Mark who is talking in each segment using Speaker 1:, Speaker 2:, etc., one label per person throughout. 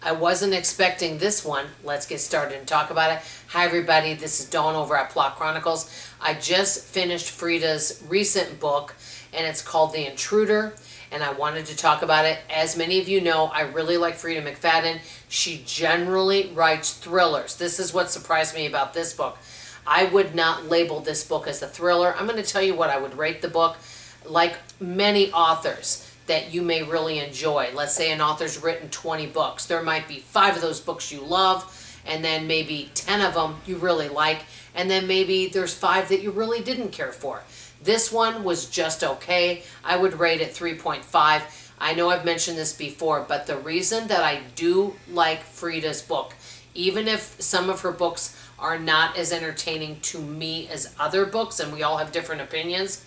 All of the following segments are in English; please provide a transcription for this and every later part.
Speaker 1: I wasn't expecting this one. Let's get started and talk about it. Hi everybody, this is Dawn over at Plot Chronicles. I just finished Frieda's recent book and it's called The Intruder, and I wanted to talk about it. As many of you know, I really like Frieda McFadden. She generally writes thrillers. This is what surprised me about this book. I would not label this book as a thriller. I'm going to tell you what I would rate the book. Like many authors that you may really enjoy. Let's say an author's written 20 books. There might be 5 of those books you love, and then maybe 10 of them you really like, and then maybe there's 5 that you really didn't care for. This one was just okay. I would rate it 3.5. I know I've mentioned this before, but the reason that I do like Frieda's book, even if some of her books are not as entertaining to me as other books, and we all have different opinions,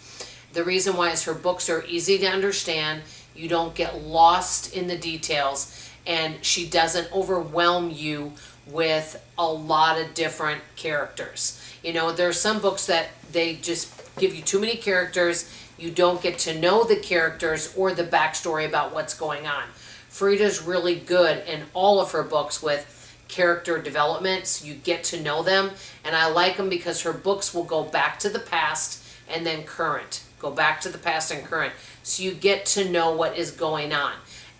Speaker 1: the reason why is her books are easy to understand, you don't get lost in the details, and she doesn't overwhelm you with a lot of different characters. You know, there are some books that they just give you too many characters, you don't get to know the characters or the backstory about what's going on. Frieda's really good in all of her books with character development, so you get to know them, and I like them because her books will go back to the past and then current. Go back to the past and current. So you get to know what is going on.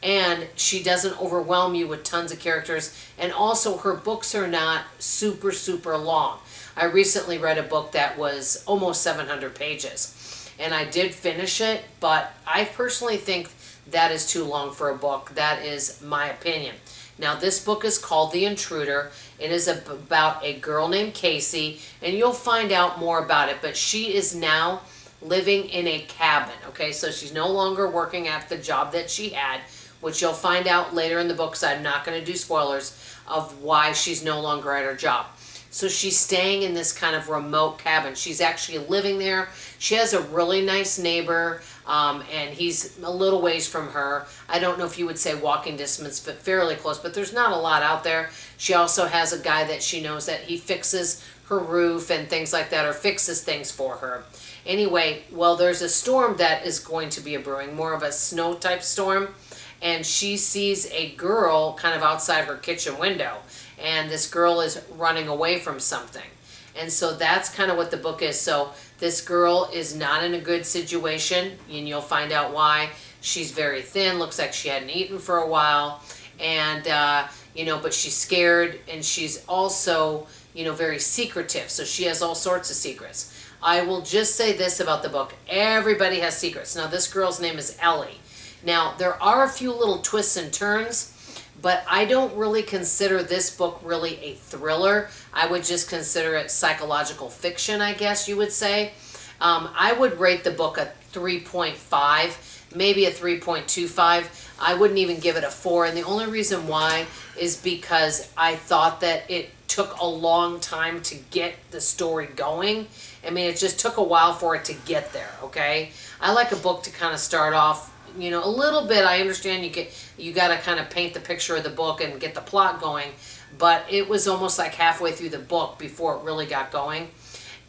Speaker 1: And she doesn't overwhelm you with tons of characters. And also her books are not super, super long. I recently read a book that was almost 700 pages. And I did finish it, but I personally think that is too long for a book. That is my opinion. Now this book is called The Intruder. It is about a girl named Casey, and you'll find out more about it, but she is now living in a cabin, okay? So she's no longer working at the job that she had, which you'll find out later in the book, so I'm not going to do spoilers of why she's no longer at her job. So she's staying in this kind of remote cabin. She's actually living there. She has a really nice neighbor, and he's a little ways from her. I don't know if you would say walking distance, but fairly close, but there's not a lot out there. She also has a guy that she knows that he fixes her roof and things like that, or fixes things for her. Anyway, well, there's a storm that is going to be a brewing, more of a snow type storm, and she sees a girl kind of outside her kitchen window, and this girl is running away from something. And so that's kind of what the book is. So this girl is not in a good situation, and you'll find out why. She's very thin, looks like she hadn't eaten for a while, and you know, but she's scared, and she's also, you know, very secretive. So she has all sorts of secrets. I will just say this about the book. Everybody has secrets. Now, this girl's name is Ellie. Now, there are a few little twists and turns, but I don't really consider this book really a thriller. I would just consider it psychological fiction, I guess you would say. I would rate the book a 3.5, maybe a 3.25. I wouldn't even give it a 4, and the only reason why is because I thought that it took a long time to get the story going. I mean, it just took a while for it to get there, okay? I like a book to kind of start off, you know, a little bit. I understand you got to kind of paint the picture of the book and get the plot going, but it was almost like halfway through the book before it really got going.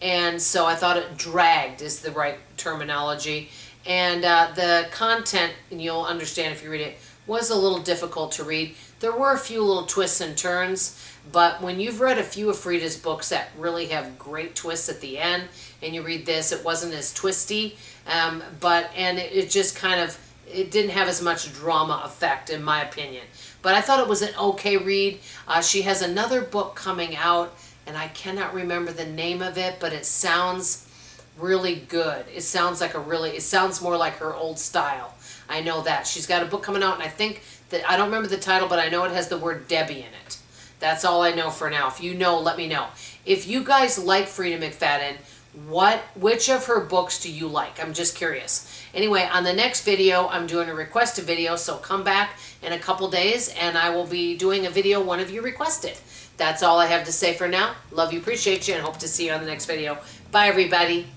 Speaker 1: And so I thought it dragged is the right terminology. And the content, and you'll understand if you read it, was a little difficult to read. There were a few little twists and turns, but when you've read a few of Frieda's books that really have great twists at the end, and you read this, it wasn't as twisty, and it just kind of, it didn't have as much drama effect, in my opinion. But I thought it was an okay read. She has another book coming out, and I cannot remember the name of it, but it sounds really good. It sounds like it sounds more like her old style. I know that. She's got a book coming out, and I think that, I don't remember the title, but I know it has the word Debbie in it. That's all I know for now. If you know, let me know. If you guys like Frieda McFadden, which of her books do you like? I'm just curious. Anyway, on the next video, I'm doing a requested video, so come back in a couple days, and I will be doing a video one of you requested. That's all I have to say for now. Love you, appreciate you, and hope to see you on the next video. Bye, everybody.